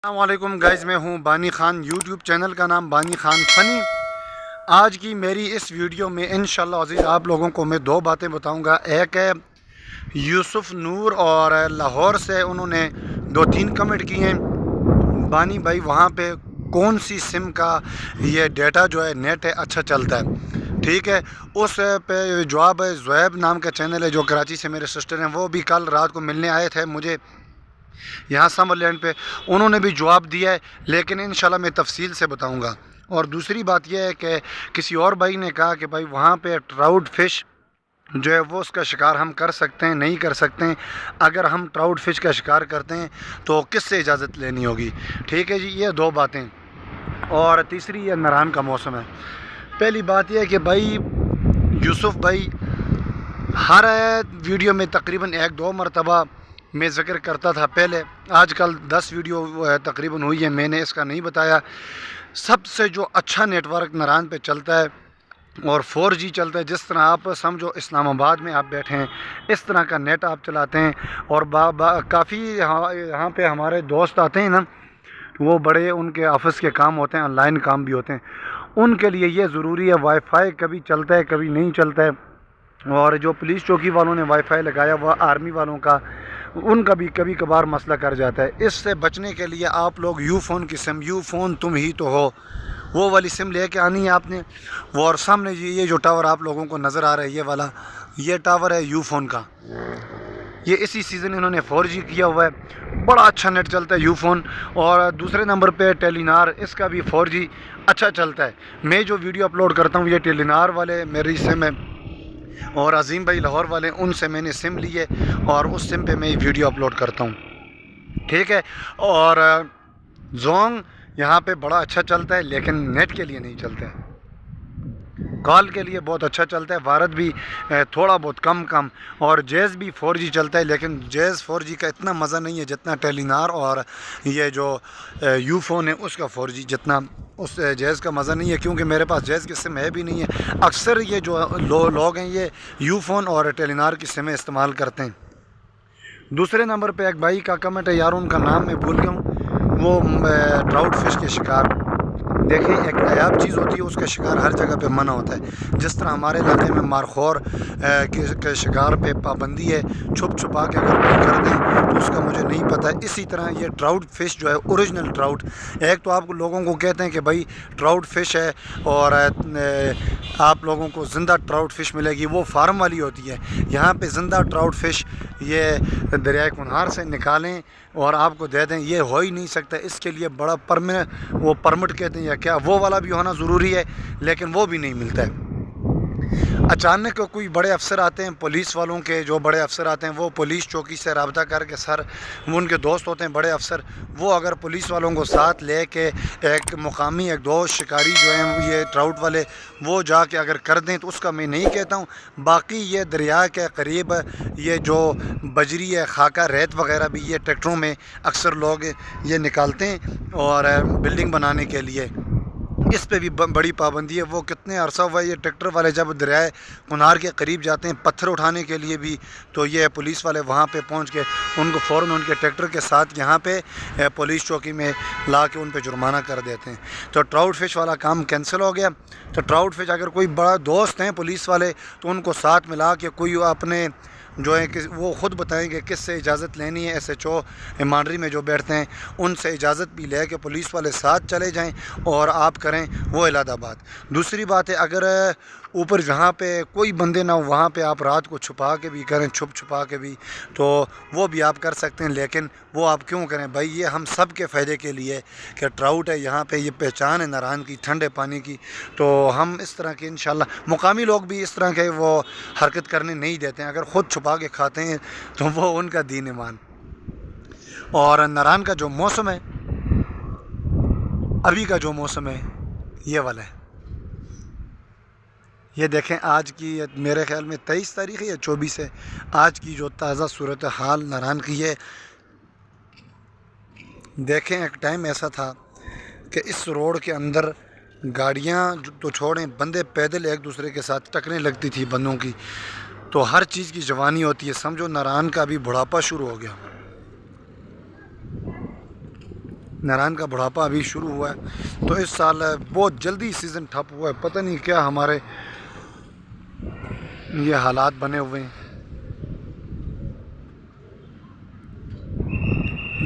अस्सलामुअलैकुम गाइज़, मैं हूं बानी ख़ान। यूट्यूब चैनल का नाम बानी ख़ान फ़नी। आज की मेरी इस वीडियो में इंशाअल्लाह अज़ीज़ आप लोगों को मैं दो बातें बताऊंगा। एक है यूसुफ नूर और लाहौर से उन्होंने दो तीन कमेंट किए हैं, बानी भाई वहां पे कौन सी सिम का ये डेटा जो है नेट है अच्छा चलता है। ठीक है, उस पे जवाब है। ज़ुहैब नाम का चैनल है जो कराची से मेरे सिस्टर हैं, वो भी कल रात को मिलने आए थे मुझे यहाँ समरलैंड पे। उन्होंने भी जवाब दिया है, लेकिन इंशाल्लाह मैं तफसील से बताऊँगा। और दूसरी बात यह है कि किसी और भाई ने कहा कि भाई वहाँ पे ट्राउट फिश जो है वो उसका शिकार हम कर सकते हैं नहीं कर सकते हैं। अगर हम ट्राउट फिश का शिकार करते हैं तो किससे इजाज़त लेनी होगी। ठीक है जी, ये दो बातें। और तीसरी ये नारान का मौसम है। पहली बात यह है कि भाई यूसुफ भाई हर वीडियो में तकरीबन एक दो मरतबा मैं ज़िक्र करता था पहले, आजकल 10 वीडियो तकरीबन हुई है मैंने इसका नहीं बताया। सबसे जो अच्छा नेटवर्क नारायण पे चलता है और 4G चलता है, जिस तरह आप समझो इस्लामाबाद में आप बैठे हैं इस तरह का नेट आप चलाते हैं। और काफ़ी यहाँ पे हमारे दोस्त आते हैं ना, वो बड़े उनके ऑफिस के काम होते हैं, ऑनलाइन काम भी होते हैं, उनके लिए ये ज़रूरी है। वाईफाई कभी चलता है कभी नहीं चलता है। और जो पुलिस चौकी वालों ने वाईफाई लगाया हुआ आर्मी वालों का, उनका भी कभी कभार मसला कर जाता है। इससे बचने के लिए आप लोग यूफ़ोन की सिम, यूफ़ोन तुम ही तो हो, वो वाली सिम लेके आनी है आपने। वो और सामने ये जो टावर आप लोगों को नज़र आ रहा है ये वाला, ये टावर है यूफ़ोन का। ये इसी सीज़न इन्होंने 4G किया हुआ है, बड़ा अच्छा नेट चलता है यूफ़ोन। और दूसरे नंबर पे टेलीनार, इसका भी 4G अच्छा चलता है। मैं जो वीडियो अपलोड करता हूँ ये टेलीनार वाले मेरी सिम है, और अजीम भाई लाहौर वाले उनसे मैंने सिम ली है और उस सिम पे मैं वीडियो अपलोड करता हूँ। ठीक है। और जोंग यहाँ पे बड़ा अच्छा चलता है, लेकिन नेट के लिए नहीं चलता है, कॉल के लिए बहुत अच्छा चलता है। भारत भी थोड़ा बहुत कम। और जैज़ भी 4G चलता है, लेकिन जैज़ 4G का इतना मज़ा नहीं है जितना टेलीनार और ये जो यूफ़ोन है उसका 4G जितना उस जैज़ का मज़ा नहीं है, क्योंकि मेरे पास जैज़ की सिम है भी नहीं है। अक्सर ये जो लोग हैं ये यूफ़ोन और टेलीनार की सिमें इस्तेमाल करते हैं। दूसरे नंबर पे एक भाई का कमेंट है, यार उनका नाम मैं भूल गया हूँ, वो ट्राउट फिश के शिकार। देखें, एक नायाब चीज़ होती है उसका शिकार हर जगह पे मना होता है। जिस तरह हमारे इलाके में मारखोर के शिकार पे पाबंदी है, छुप छुपा के अगर कोई कर दें तो उसका मुझे नहीं पता। इसी तरह ये ट्राउट फिश जो है ओरिजिनल ट्राउट, एक तो आप लोगों को कहते हैं कि भाई ट्राउट फिश है और आप लोगों को ज़िंदा ट्राउट फिश मिलेगी, वो फार्म वाली होती है। यहाँ पे ज़िंदा ट्राउट फिश ये दरियाए कुनहार से निकालें और आपको दे दें, ये हो ही नहीं सकता। इसके लिए बड़ा परमिट कहते हैं या क्या, वो वाला भी होना ज़रूरी है, लेकिन वो भी नहीं मिलता है। अचानक कोई बड़े अफसर आते हैं, पुलिस वालों के जो बड़े अफसर आते हैं वो पुलिस चौकी से रब्ता करके, सर वो उनके दोस्त होते हैं बड़े अफसर, वो अगर पुलिस वालों को साथ ले के एक मुकामी एक दो शिकारी जो हैं ये ट्राउट वाले, वो जाके अगर कर दें तो उसका मैं नहीं कहता हूँ। बाकी ये दरिया के करीब ये जो बजरी है, खाका, रेत वगैरह भी ये ट्रैक्टरों में अक्सर लोग ये निकालते हैं और बिल्डिंग बनाने के लिए, इस पे भी बड़ी पाबंदी है। वो कितने अरसा हुआ ये ट्रैक्टर वाले जब दरियाए कुनार के करीब जाते हैं पत्थर उठाने के लिए भी, तो ये पुलिस वाले वहाँ पे पहुँच के उनको फ़ौरन उनके ट्रैक्टर के साथ यहाँ पे पुलिस चौकी में ला के उन पे जुर्माना कर देते हैं। तो ट्राउट फिश वाला काम कैंसिल हो गया। तो ट्राउट फिश अगर कोई बड़ा दोस्त हैं पुलिस वाले तो उनको साथ मिला के कोई अपने जो है कि वो ख़ुद बताएंगे किससे इजाज़त लेनी है। SHO मांडरी में जो बैठते हैं उनसे इजाज़त भी ले के पुलिस वाले साथ चले जाएं और आप करें वो इलाहाबाद। दूसरी बात है, अगर ऊपर जहाँ पे कोई बंदे ना हो वहाँ पे आप रात को छुपा के भी करें, छुप छुपा के भी, तो वो भी आप कर सकते हैं। लेकिन वो आप क्यों करें भाई, ये हम सब के फ़ायदे के लिए कि ट्राउट है यहाँ पे, ये पहचान है नारायण की, ठंडे पानी की। तो हम इस तरह के इंशाल्लाह मुकामी लोग भी इस तरह के वो हरकत करने नहीं देते हैं। अगर ख़ुद छुपा के खाते हैं तो वो उनका दीन ईमान। और नारायण का जो मौसम है, अभी का जो मौसम है ये वाला है। ये देखें, आज की मेरे ख़्याल में 23 तारीख़ है या 24 है, आज की जो ताज़ा सूरत हाल नारायण की है। देखें, एक टाइम ऐसा था कि इस रोड के अंदर गाड़ियाँ तो छोड़ें, बंदे पैदल एक दूसरे के साथ टकरें लगती थी बंदों की। तो हर चीज़ की जवानी होती है, समझो नारायण का भी बुढ़ापा शुरू हो गया। नारायण का बुढ़ापा अभी शुरू हुआ है, तो इस साल बहुत जल्दी सीज़न ठप हुआ है। पता नहीं क्या हमारे ये हालात बने हुए हैं।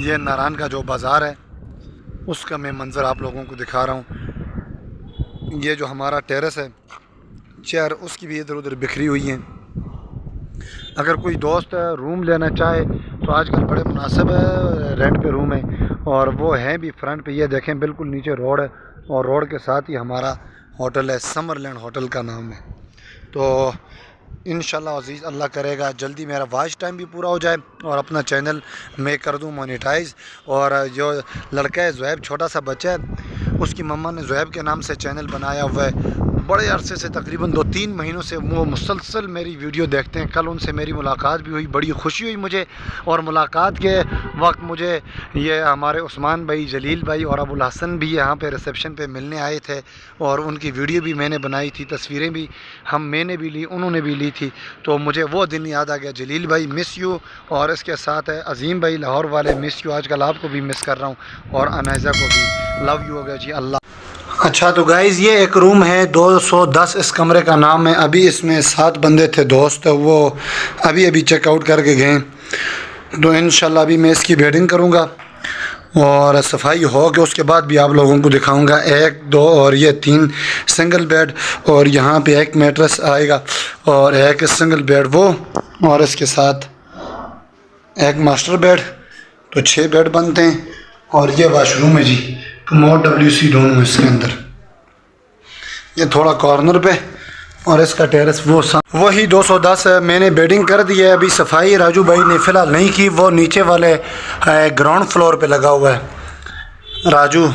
ये नारायण का जो बाज़ार है उसका मैं मंज़र आप लोगों को दिखा रहा हूँ। ये जो हमारा टेरेस है, चेयर उसकी भी इधर उधर बिखरी हुई हैं। अगर कोई दोस्त रूम लेना चाहे तो आजकल बड़े मुनासिब रेंट पे रूम है, और वो है भी फ्रंट पे। ये देखें बिल्कुल नीचे रोड है, और रोड के साथ ही हमारा होटल है, समरलैंड होटल का नाम है। तो इंशाल्लाह अज़ीज़ अल्लाह करेगा जल्दी मेरा वॉच टाइम भी पूरा हो जाए और अपना चैनल मैं कर दूं मोनेटाइज। और जो लड़का है ज़ुहैब, छोटा सा बच्चा है, उसकी मम्मा ने ज़ुहैब के नाम से चैनल बनाया हुआ है। बड़े अरसे से तकरीबन 2-3 महीनों से वो मुसलसल मेरी वीडियो देखते हैं। कल उनसे मेरी मुलाकात भी हुई, बड़ी खुशी हुई मुझे। और मुलाकात के वक्त मुझे ये हमारे उस्मान भाई, जलील भाई और अबुल हसन भी यहाँ पे रिसेप्शन पे मिलने आए थे, और उनकी वीडियो भी मैंने बनाई थी, तस्वीरें भी मैंने भी ली, उन्होंने भी ली थी। तो मुझे वो दिन याद आ गया। जलील भाई मिस यू, और इसके साथ है अज़ीम भाई लाहौर वाले, मिस यू। आजकल आपको भी मिस कर रहा हूँ, और अनाइज़ा को भी लव यू हो गया जी। अल्लाह। अच्छा तो गाइज़ ये एक रूम है 210, इस कमरे का नाम है। अभी इसमें 7 बंदे थे दोस्त, वो अभी चेकआउट करके गए। तो इंशाल्लाह अभी मैं इसकी बेडिंग करूँगा और सफाई हो के उसके बाद भी आप लोगों को दिखाऊंगा। 1, 2 और ये 3 सिंगल बेड, और यहाँ पे एक मैट्रेस आएगा और एक सिंगल बेड वो, और इसके साथ एक मास्टर बेड। तो 6 बेड बनते हैं। और ये वाशरूम है जी, कमोड WC दोनों इसके अंदर। ये थोड़ा कॉर्नर पे, और इसका टेरेस वही 210 है। मैंने बेडिंग कर दी है। अभी सफाई राजू भाई ने फ़िलहाल नहीं की, वो नीचे वाले ग्राउंड फ्लोर पे लगा हुआ है राजू।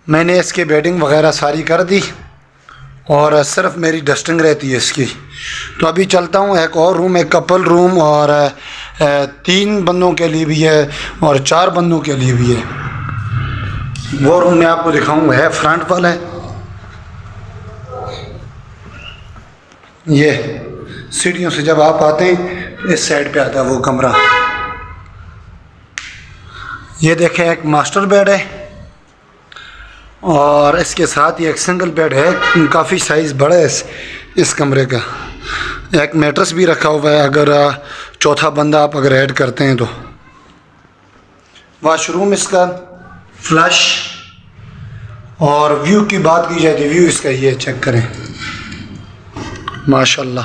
मैंने इसकी बेडिंग वगैरह सारी कर दी, और सिर्फ मेरी डस्टिंग रहती है इसकी। तो अभी चलता हूँ। एक और रूम है, कपल रूम, और 3 बंदों के लिए भी है और 4 बंदों के लिए भी है। वो रूम मैं आपको दिखाऊंगा, है फ्रंट वाला है। ये सीढ़ियों से जब आप आते हैं इस साइड पे आता है वो कमरा। ये देखें एक मास्टर बेड है, और इसके साथ ही एक सिंगल बेड है। काफ़ी साइज़ बड़ा है इस कमरे का। एक मैट्रेस भी रखा हुआ है, अगर चौथा बंदा आप अगर ऐड करते हैं तो। वाशरूम इसका फ्लश, और व्यू की बात की जाए तो व्यू इसका ये चेक करें, माशाल्लाह।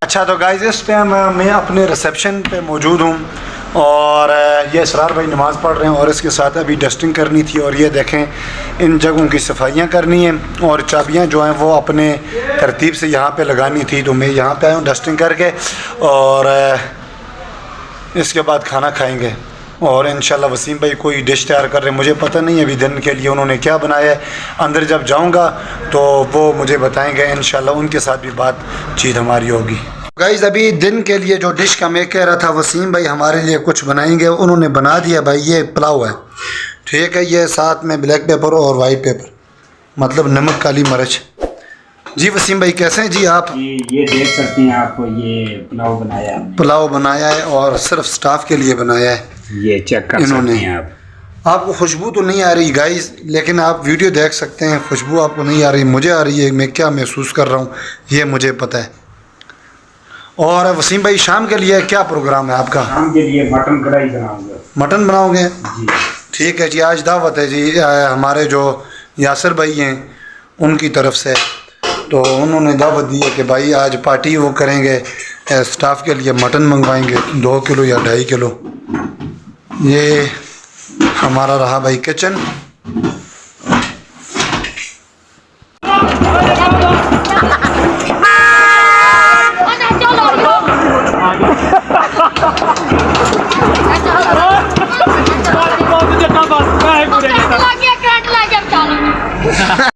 अच्छा तो गाइस इस टाइम मैं अपने रिसेप्शन पे मौजूद हूँ, और ये इसरार भाई नमाज़ पढ़ रहे हैं, और इसके साथ अभी डस्टिंग करनी थी। और ये देखें इन जगहों की सफाइयाँ करनी है, और चाबियाँ जो हैं वो अपने तरतीब से यहाँ पे लगानी थी। तो मैं यहाँ पे आया हूँ डस्टिंग करके, और इसके बाद खाना खाएंगे। और इंशाल्लाह वसीम भाई कोई डिश तैयार कर रहे हैं, मुझे पता नहीं अभी दिन के लिए उन्होंने क्या बनाया है। अंदर जब जाऊँगा तो वो मुझे बताएँगे, इंशाल्लाह उनके साथ भी बातचीत हमारी होगी। गाइज़ अभी दिन के लिए जो डिश का मैं कह रहा था, वसीम भाई हमारे लिए कुछ बनाएंगे, उन्होंने बना दिया भाई। ये पुलाव है, ठीक है। ये साथ में ब्लैक पेपर और वाइट पेपर, मतलब नमक काली मिर्च। जी वसीम भाई कैसे हैं जी आप? ये देख सकते हैं आप, ये पुलाव बनाया है। पुलाव बनाया है, और सिर्फ स्टाफ के लिए बनाया है। ये चेक कर सकते हैं आप। आपको खुशबू तो नहीं आ रही गाइज़, लेकिन आप वीडियो देख सकते हैं। खुशबू आपको नहीं आ रही, मुझे आ रही है। मैं क्या महसूस कर रहा हूँ ये मुझे पता है। और वसीम भाई शाम के लिए क्या प्रोग्राम है आपका? शाम के लिए मटन कढ़ाई बनाऊंगा। मटन बनाओगे जी? ठीक है जी। आज दावत है जी हमारे जो यासिर भाई हैं उनकी तरफ से। तो उन्होंने दावत दी है कि भाई आज पार्टी वो करेंगे, स्टाफ के लिए मटन मंगवाएंगे 2 किलो या 2.5 किलो। ये हमारा रहा भाई किचन।